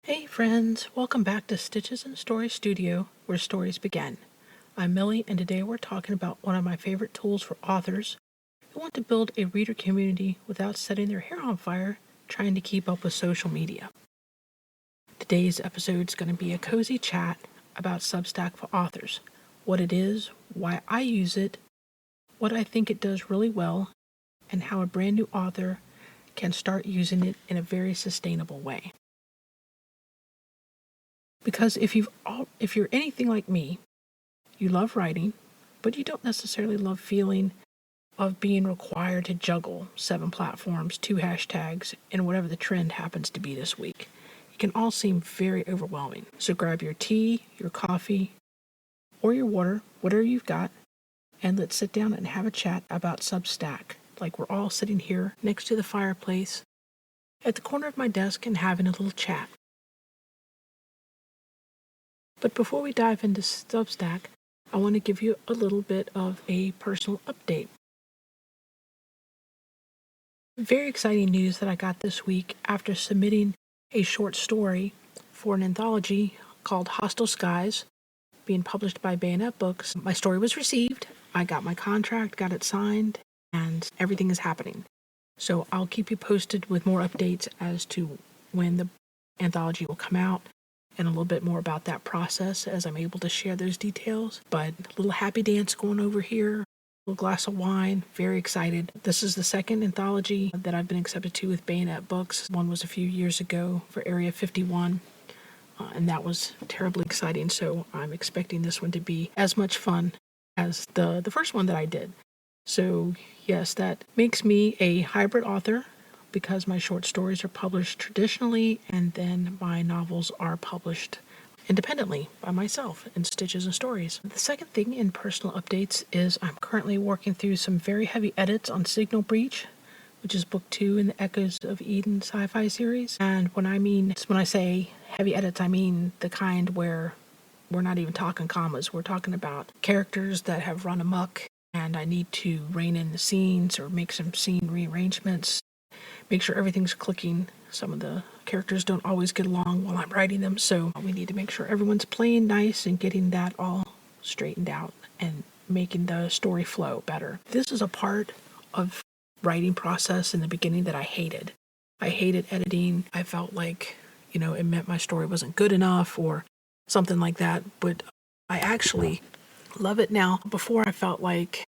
Hey friends, welcome back to Stitches and Story Studio, where stories begin. I'm Millie, and today we're talking about one of my favorite tools for authors who want to build a reader community without setting their hair on fire trying to keep up with social media. Today's episode is going to be a cozy chat about Substack for authors, what it is, why I use it, what I think it does really well, and how a brand new author can start using it in a very sustainable way. Because if you're anything like me, you love writing, but you don't necessarily love feeling of being required to juggle 7 platforms, 2 hashtags, and whatever the trend happens to be this week. It can all seem very overwhelming. So grab your tea, your coffee, or your water, whatever you've got, and let's sit down and have a chat about Substack, like we're all sitting here next to the fireplace at the corner of my desk and having a little chat. But before we dive into Substack, I want to give you a little bit of a personal update. Very exciting news that I got this week after submitting a short story for an anthology called Hostile Skies, being published by Bayonet Books. My story was received, I got my contract, got it signed, and everything is happening. So I'll keep you posted with more updates as to when the anthology will come out, and a little bit more about that process as I'm able to share those details. But a little happy dance going over here, a little glass of wine, very excited. This is the second anthology that I've been accepted to with Bayonet Books. One was a few years ago for Area 51, and that was terribly exciting. So I'm expecting this one to be as much fun as the first one that I did. So yes, that makes me a hybrid author, because my short stories are published traditionally and then my novels are published independently by myself in Stitches and Stories. The second thing in personal updates is I'm currently working through some very heavy edits on Signal Breach, which is book 2 in the Echoes of Eden sci-fi series. And when I say heavy edits, I mean the kind where we're not even talking commas. We're talking about characters that have run amok and I need to rein in the scenes or make some scene rearrangements, make sure everything's clicking. Some of the characters don't always get along while I'm writing them, so we need to make sure everyone's playing nice and getting that all straightened out and making the story flow better. This is a part of writing process in the beginning that I hated. I hated editing. I felt like, it meant my story wasn't good enough or something like that, but I actually love it now. Before I felt like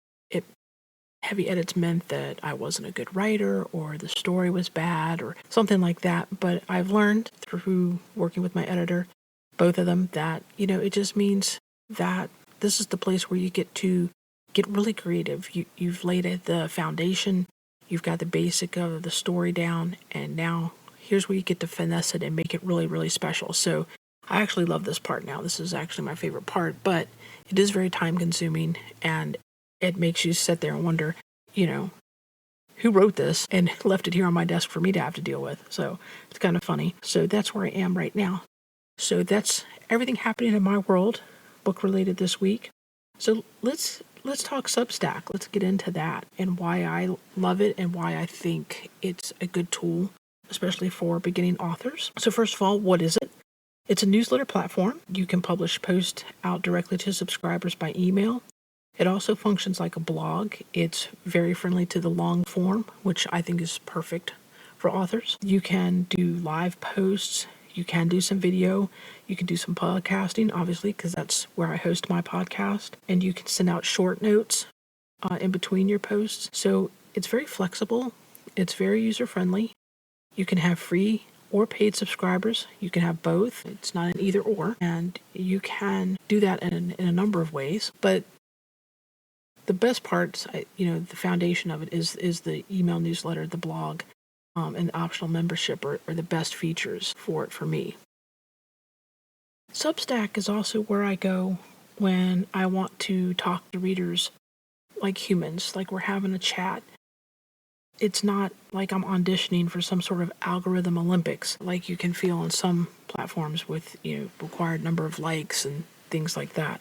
heavy edits meant that I wasn't a good writer or the story was bad or something like that. But I've learned through working with my editor, both of them, that, it just means that this is the place where you get to get really creative. You've laid the foundation, you've got the basic of the story down, and now here's where you get to finesse it and make it really, really special. So I actually love this part now. This is actually my favorite part, but it is very time consuming and it makes you sit there and wonder, who wrote this and left it here on my desk for me to have to deal with. So it's kind of funny. So that's where I am right now. So that's everything happening in my world, book related this week. So let's talk Substack. Let's get into that and why I love it and why I think it's a good tool, especially for beginning authors. So first of all, what is it? It's a newsletter platform. You can publish posts out directly to subscribers by email. It also functions like a blog. It's very friendly to the long form, which I think is perfect for authors. You can do live posts. You can do some video. You can do some podcasting, obviously, because that's where I host my podcast. And you can send out short notes in between your posts. So it's very flexible. It's very user-friendly. You can have free or paid subscribers. You can have both. It's not an either or. And you can do that in a number of ways. But the best parts, the foundation of it is the email newsletter, the blog, and the optional membership are the best features for it for me. Substack is also where I go when I want to talk to readers like humans, like we're having a chat. It's not like I'm auditioning for some sort of algorithm Olympics, like you can feel on some platforms with, required number of likes and things like that.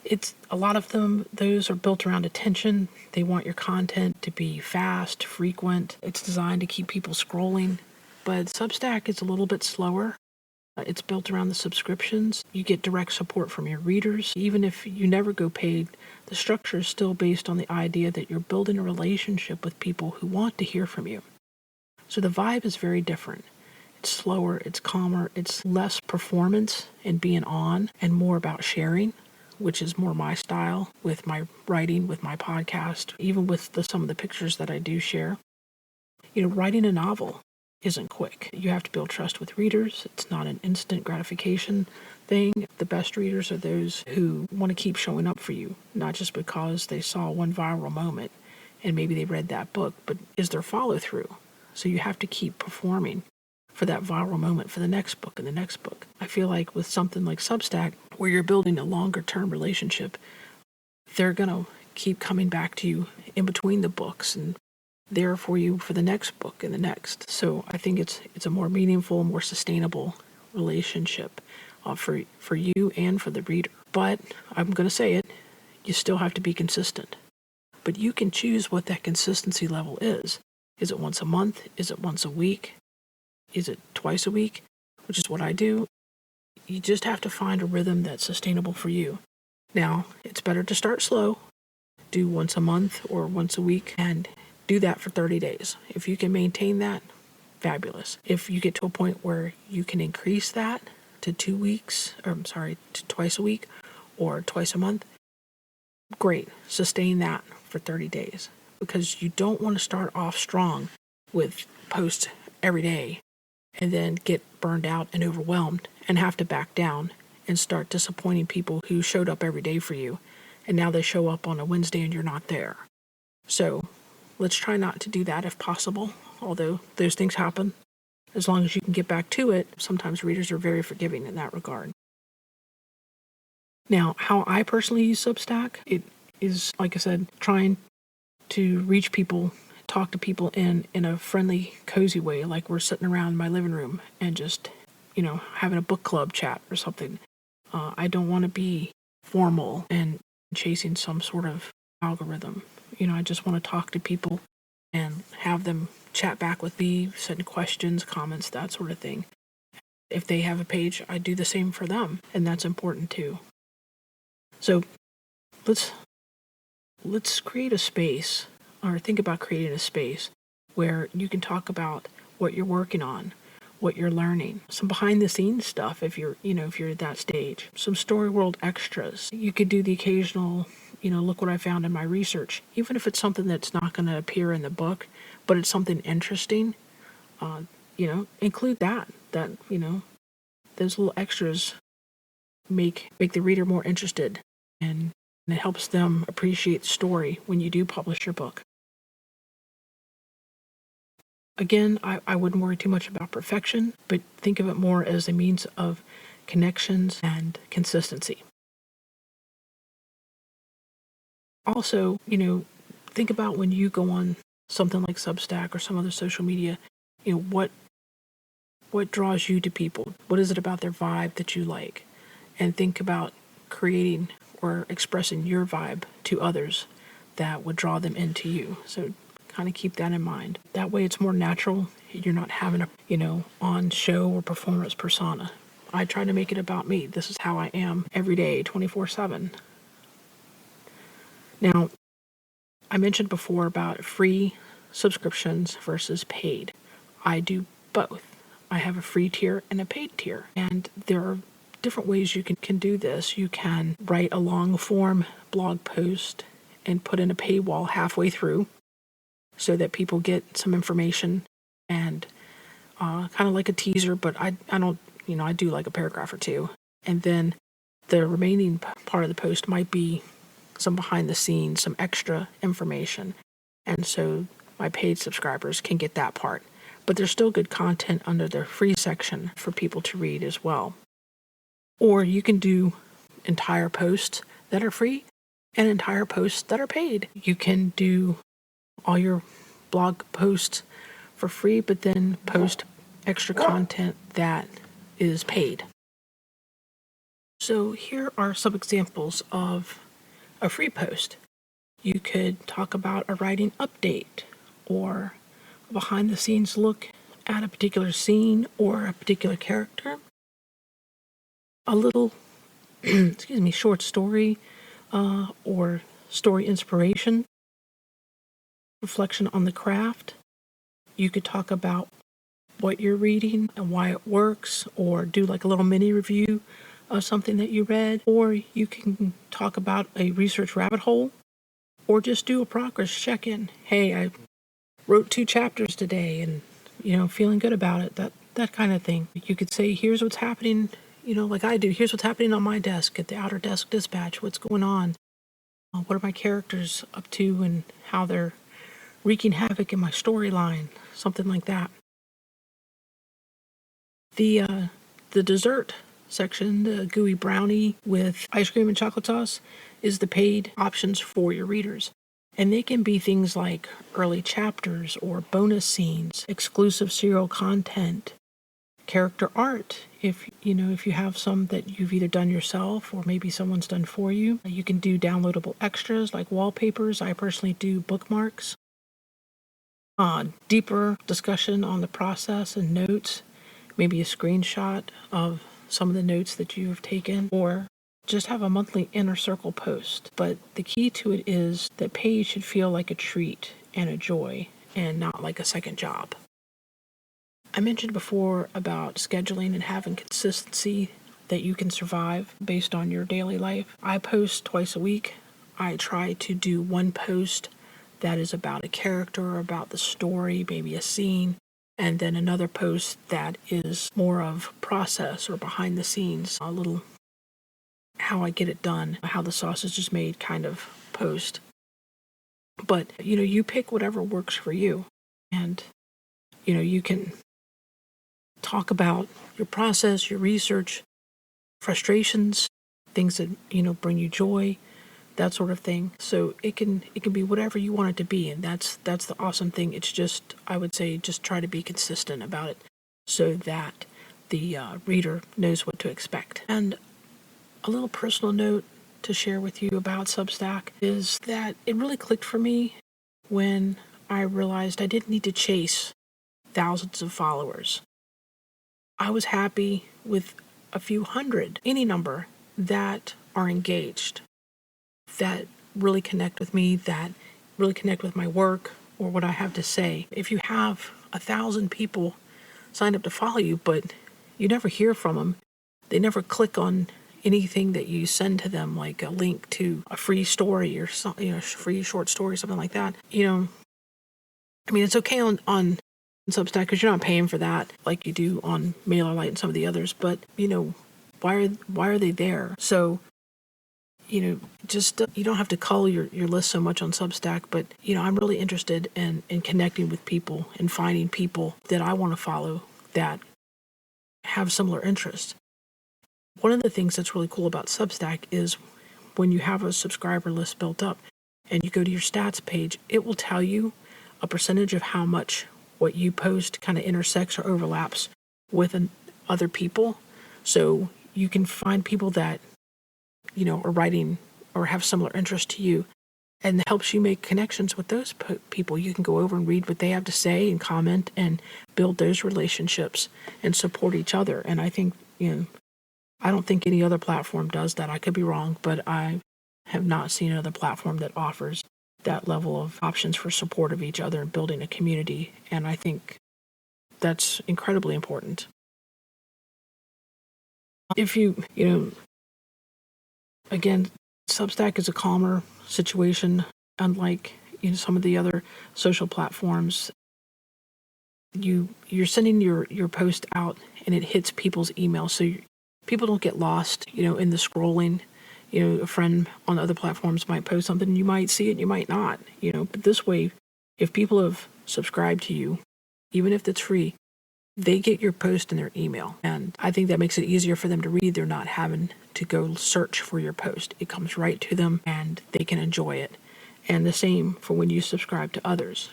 It's a lot of them, those are built around attention. They want your content to be fast, frequent. It's designed to keep people scrolling. but Substack is a little bit slower. It's built around the subscriptions. You get direct support from your readers. Even if you never go paid, the structure is still based on the idea that you're building a relationship with people who want to hear from you. So the vibe is very different. It's slower, it's calmer, it's less performance and being on and more about sharing, which is more my style with my writing, with my podcast, even with some of the pictures that I do share. Writing a novel isn't quick. You have to build trust with readers. It's not an instant gratification thing. The best readers are those who want to keep showing up for you, not just because they saw one viral moment and maybe they read that book, but is there follow through? So you have to keep performing for that viral moment for the next book and the next book. I feel like with something like Substack, where you're building a longer term relationship, they're going to keep coming back to you in between the books and there for you for the next book and the next. So I think it's a more meaningful, more sustainable relationship for you and for the reader. But I'm going to say it, you still have to be consistent. But you can choose what that consistency level is. Is it once a month? Is it once a week? Is it twice a week? Which is what I do. You just have to find a rhythm that's sustainable for you. Now, it's better to start slow, do once a month or once a week, and do that for 30 days. If you can maintain that, fabulous. If you get to a point where you can increase that to to twice a week or twice a month, great. Sustain that for 30 days because you don't want to start off strong with posts every day and then get burned out and overwhelmed and have to back down and start disappointing people who showed up every day for you. And now they show up on a Wednesday and you're not there. So let's try not to do that if possible, although those things happen. As long as you can get back to it, sometimes readers are very forgiving in that regard. Now, how I personally use Substack, it is, like I said, trying to reach people, talk to people in a friendly, cozy way, like we're sitting around in my living room and just, having a book club chat or something. I don't want to be formal and chasing some sort of algorithm. I just want to talk to people and have them chat back with me, send questions, comments, that sort of thing. If they have a page, I do the same for them, and that's important too. So let's create a space, or think about creating a space where you can talk about what you're working on, what you're learning, some behind the scenes stuff if you're at that stage, some story world extras. You could do the occasional, look what I found in my research, even if it's something that's not going to appear in the book, but it's something interesting, include that, those little extras make the reader more interested, and it helps them appreciate the story when you do publish your book. Again, I wouldn't worry too much about perfection, but think of it more as a means of connections and consistency. Also, think about when you go on something like Substack or some other social media, what draws you to people? What is it about their vibe that you like? And think about creating or expressing your vibe to others that would draw them into you. So kind of keep that in mind. That way it's more natural. You're not having a, on show or performance persona. I try to make it about me. This is how I am every day, 24/7. Now, I mentioned before about free subscriptions versus paid. I do both. I have a free tier and a paid tier. And there are different ways you can do this. You can write a long form blog post and put in a paywall halfway through so that people get some information and kind of like a teaser, but I don't, I do like a paragraph or two. And then the remaining part of the post might be some behind the scenes, some extra information. And so my paid subscribers can get that part. But there's still good content under the free section for people to read as well. Or you can do entire posts that are free and entire posts that are paid. You can do all your blog posts for free, but then post extra content that is paid. So here are some examples of a free post. You could talk about a writing update or a behind the scenes look at a particular scene or a particular character, a little, excuse me, short story or story inspiration, reflection on the craft. You could talk about what you're reading and why it works, or do like a little mini review of something that you read, or you can talk about a research rabbit hole, or just do a progress check-in. Hey, I wrote 2 chapters today and, feeling good about it, that kind of thing. You could say, here's what's happening, like I do. Here's what's happening on my desk at the Outer Desk Dispatch. What's going on? What are my characters up to and how they're wreaking havoc in my storyline? Something like that. The dessert section, the gooey brownie with ice cream and chocolate sauce, is the paid options for your readers. And they can be things like early chapters or bonus scenes, exclusive serial content, character art. If you have some that you've either done yourself or maybe someone's done for you, you can do downloadable extras like wallpapers. I personally do bookmarks. Deeper discussion on the process and notes, maybe a screenshot of some of the notes that you have taken, or just have a monthly inner circle post. But the key to it is that page should feel like a treat and a joy and not like a second job. I mentioned before about scheduling and having consistency that you can survive based on your daily life. I post twice a week. I try to do one post that is about a character or about the story, maybe a scene, and then another post that is more of process or behind the scenes, a little how I get it done, how the sausage is made kind of post. But, you pick whatever works for you. And, you can talk about your process, your research, frustrations, things that, bring you joy, that sort of thing. So it can be whatever you want it to be. And that's the awesome thing. It's just, I would say, just try to be consistent about it so that the reader knows what to expect. And a little personal note to share with you about Substack is that it really clicked for me when I realized I didn't need to chase thousands of followers. I was happy with a few hundred, any number, that are engaged, that really connect with me, that really connect with my work or what I have to say. If you have 1,000 people signed up to follow you, but you never hear from them, they never click on anything that you send to them, like a link to a free story or something, free short story, something like that. It's okay on Substack because you're not paying for that like you do on MailerLite and some of the others. But why are they there? So just you don't have to cull your list so much on Substack. But I'm really interested in connecting with people and finding people that I want to follow that have similar interests. One of the things that's really cool about Substack is when you have a subscriber list built up and you go to your stats page, it will tell you a percentage of how much what you post kind of intersects or overlaps with other people. So you can find people that, are writing or have similar interests to you, and it helps you make connections with those people. You can go over and read what they have to say and comment and build those relationships and support each other. And I think, I don't think any other platform does that. I could be wrong, but I have not seen another platform that offers that level of options for support of each other and building a community. And I think that's incredibly important. If again, Substack is a calmer situation, unlike some of the other social platforms. You're sending your post out and it hits people's emails, so people don't get lost, in the scrolling. A friend on other platforms might post something and you might see it, you might not, but this way, if people have subscribed to you, even if it's free, they get your post in their email. And I think that makes it easier for them to read. They're not having to go search for your post. It comes right to them and they can enjoy it. And the same for when you subscribe to others.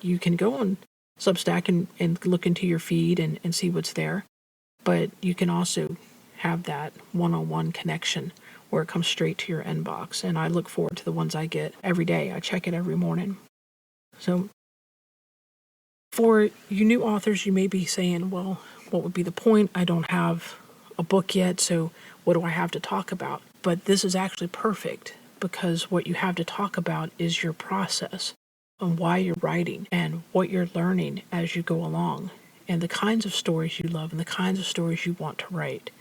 You can go on Substack and look into your feed and see what's there, but you can also have that one-on-one connection where it comes straight to your inbox. And I look forward to the ones I get every day. I check it every morning. So For you new authors, you may be saying, well, what would be the point? I don't have a book yet, so what do I have to talk about? But this is actually perfect because what you have to talk about is your process and why you're writing and what you're learning as you go along and the kinds of stories you love and the kinds of stories you want to write.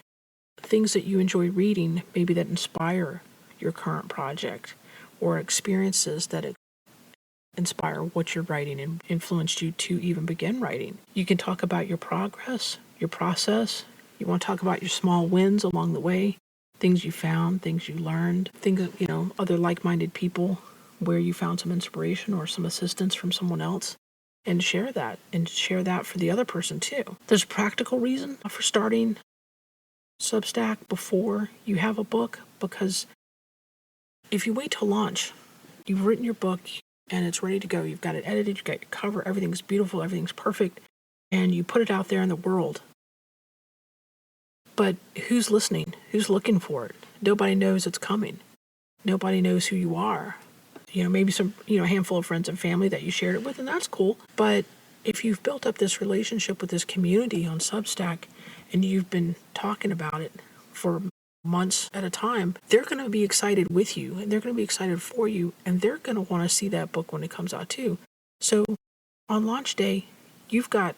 Things that you enjoy reading, maybe that inspire your current project, or experiences that inspire what you're writing and influenced you to even begin writing. You can talk about your progress, your process. You want to talk about your small wins along the way, things you found, things you learned, things, other like-minded people where you found some inspiration or some assistance from someone else. And share that for the other person too. There's a practical reason for starting Substack before you have a book, because if you wait till launch, you've written your book and it's ready to go. You've got it edited, you've got your cover, everything's beautiful, everything's perfect, and you put it out there in the world. But who's listening? Who's looking for it? Nobody knows it's coming. Nobody knows who you are. Maybe some, a handful of friends and family that you shared it with, and that's cool. But if you've built up this relationship with this community on Substack and you've been talking about it for months at a time, they're going to be excited with you and they're going to be excited for you and they're going to want to see that book when it comes out too. So on launch day, you've got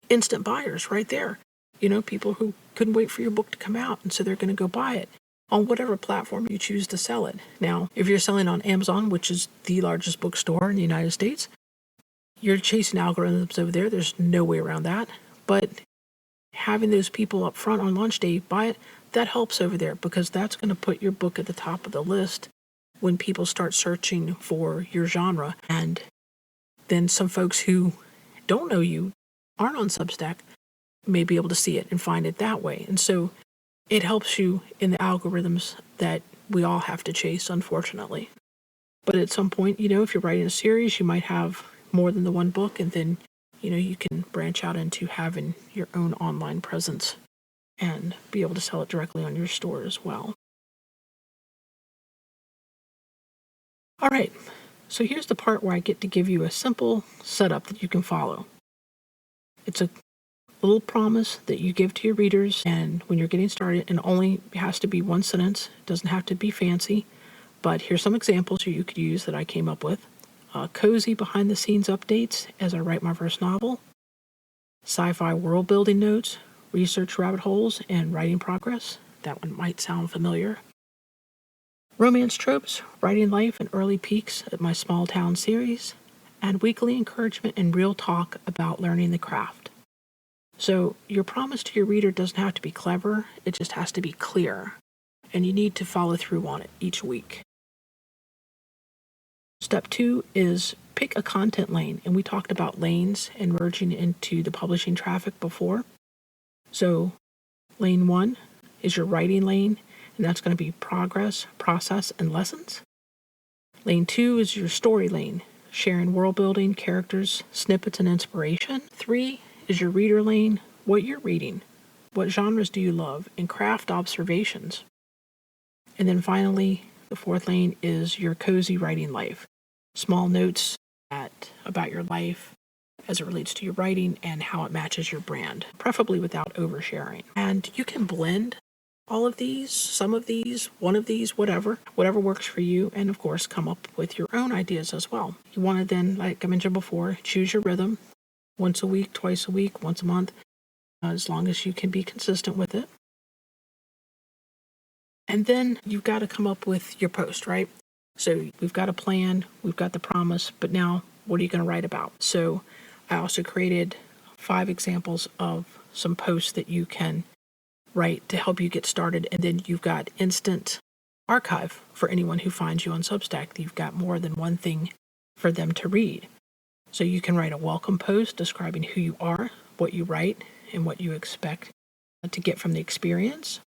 instant buyers right there. People who couldn't wait for your book to come out, and so they're going to go buy it on whatever platform you choose to sell it. Now, if you're selling on Amazon, which is the largest bookstore in the United States, you're chasing algorithms over there. There's no way around that. But having those people up front on launch day buy it, that helps over there because that's going to put your book at the top of the list when people start searching for your genre. And then some folks who don't know you, aren't on Substack, may be able to see it and find it that way. And so it helps you in the algorithms that we all have to chase, unfortunately. But at some point, if you're writing a series, you might have more than the one book, and then, you can branch out into having your own online presence and be able to sell it directly on your store as well. All right, so here's the part where I get to give you a simple setup that you can follow. It's a little promise that you give to your readers, and when you're getting started, and only has to be one sentence. It doesn't have to be fancy, but here's some examples you could use that I came up with. Cozy behind-the-scenes updates as I write my first novel, sci-fi world-building notes, research rabbit holes, and writing progress. That one might sound familiar. Romance tropes, writing life and early peaks at my small town series, and weekly encouragement and real talk about learning the craft. So your promise to your reader doesn't have to be clever, it just has to be clear, and you need to follow through on it each week. Step 2 is pick a content lane, and we talked about lanes and merging into the publishing traffic before. So lane 1 is your writing lane, and that's going to be progress, process, and lessons. Lane 2 is your story lane, sharing world building, characters, snippets, and inspiration. 3 is your reader lane, what you're reading, what genres do you love, and craft observations. And then finally, the 4th lane is your cozy writing life, small notes about your life as it relates to your writing and how it matches your brand, preferably without oversharing. And you can blend all of these, some of these, one of these, whatever works for you, and of course come up with your own ideas as well. You want to then, like I mentioned before, choose your rhythm. Once a week, twice a week, once a month, as long as you can be consistent with it. And then you've got to come up with your post, right? So we've got a plan, we've got the promise, but now what are you going to write about? So I also created 5 examples of some posts that you can write to help you get started. And then you've got instant archive for anyone who finds you on Substack. You've got more than one thing for them to read. So you can write a welcome post describing who you are, what you write, and what you expect to get from the experience.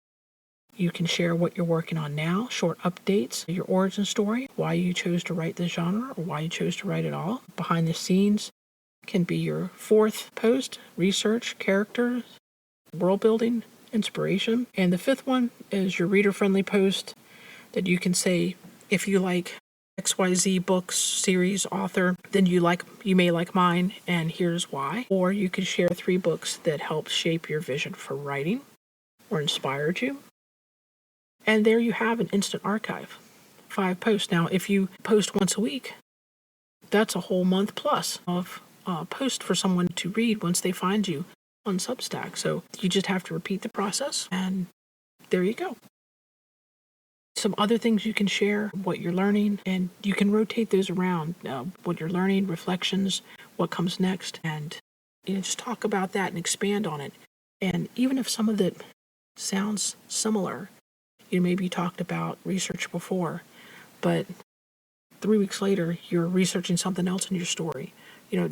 You can share what you're working on now, short updates, your origin story, why you chose to write this genre, or why you chose to write it all. Behind the scenes can be your 4th post, research, characters, world building, inspiration. And the 5th one is your reader-friendly post that you can say, if you like XYZ books series author, then you may like mine, and here's why. Or you could share 3 books that helped shape your vision for writing or inspired you. And there you have an instant archive. 5 posts. Now, if you post once a week, that's a whole month plus of post for someone to read once they find you on Substack. So you just have to repeat the process, and there you go. Some other things you can share, what you're learning, and you can rotate those around, what you're learning, reflections, what comes next, and just talk about that and expand on it. And even if some of it sounds similar, maybe you talked about research before, but 3 weeks later, you're researching something else in your story.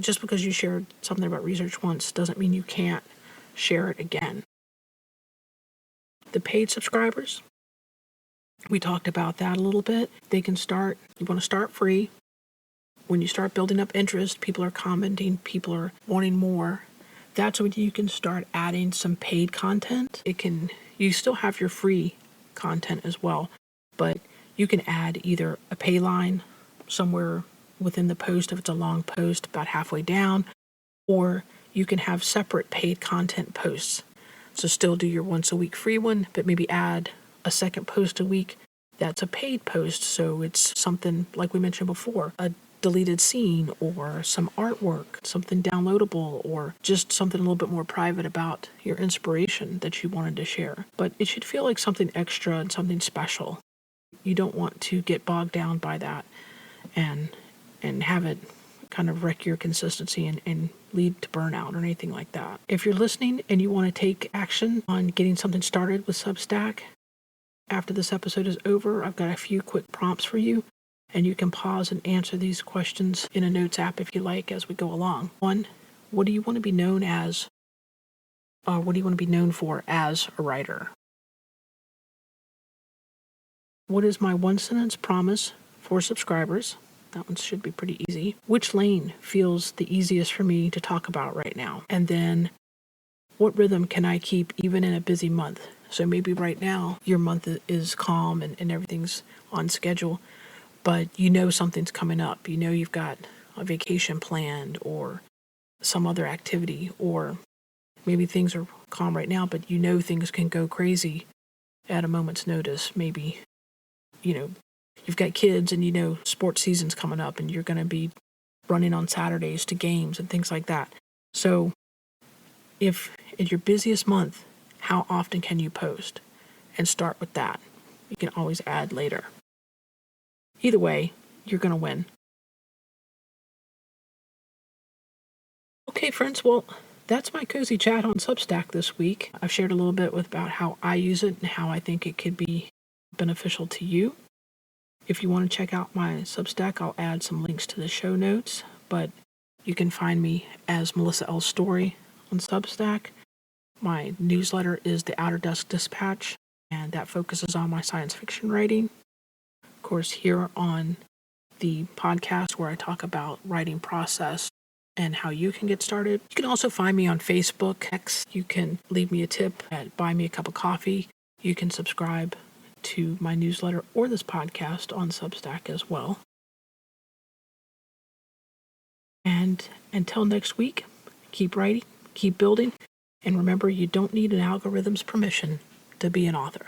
Just because you shared something about research once doesn't mean you can't share it again. The paid subscribers, we talked about that a little bit. You want to start free. When you start building up interest, people are commenting, people are wanting more. That's when you can start adding some paid content. You still have your free content as well, but you can add either a pay line somewhere within the post if it's a long post about halfway down, or you can have separate paid content posts. So still do your once a week free one, but maybe add a second post a week that's a paid post. So it's something like we mentioned before, a deleted scene or some artwork, something downloadable, or just something a little bit more private about your inspiration that you wanted to share. But it should feel like something extra and something special. You don't want to get bogged down by that and have it kind of wreck your consistency and lead to burnout or anything like that. If you're listening and you want to take action on getting something started with Substack, after this episode is over, I've got a few quick prompts for you, and you can pause and answer these questions in a notes app if you like as we go along. 1, what do you want to be known as? What do you want to be known for as a writer? What is my 1-sentence promise for subscribers? That one should be pretty easy. Which lane feels the easiest for me to talk about right now? And then, what rhythm can I keep even in a busy month? So maybe right now your month is calm and everything's on schedule, but something's coming up. You've got a vacation planned or some other activity, or maybe things are calm right now, but things can go crazy at a moment's notice. Maybe, you've got kids and sports season's coming up and you're going to be running on Saturdays to games and things like that. So if in your busiest month, how often can you post? And start with that. You can always add later. Either way, you're going to win. Okay, friends, well, that's my cozy chat on Substack this week. I've shared a little bit about how I use it and how I think it could be beneficial to you. If you want to check out my Substack, I'll add some links to the show notes, but you can find me as Melissa L. Story on Substack. My newsletter is the Outer Dusk Dispatch, and that focuses on my science fiction writing. Of course, here on the podcast where I talk about writing process and how you can get started. You can also find me on Facebook, X. You can leave me a tip at Buy Me a Cup of Coffee. You can subscribe to my newsletter or this podcast on Substack as well. And until next week, keep writing, keep building, and remember, you don't need an algorithm's permission to be an author.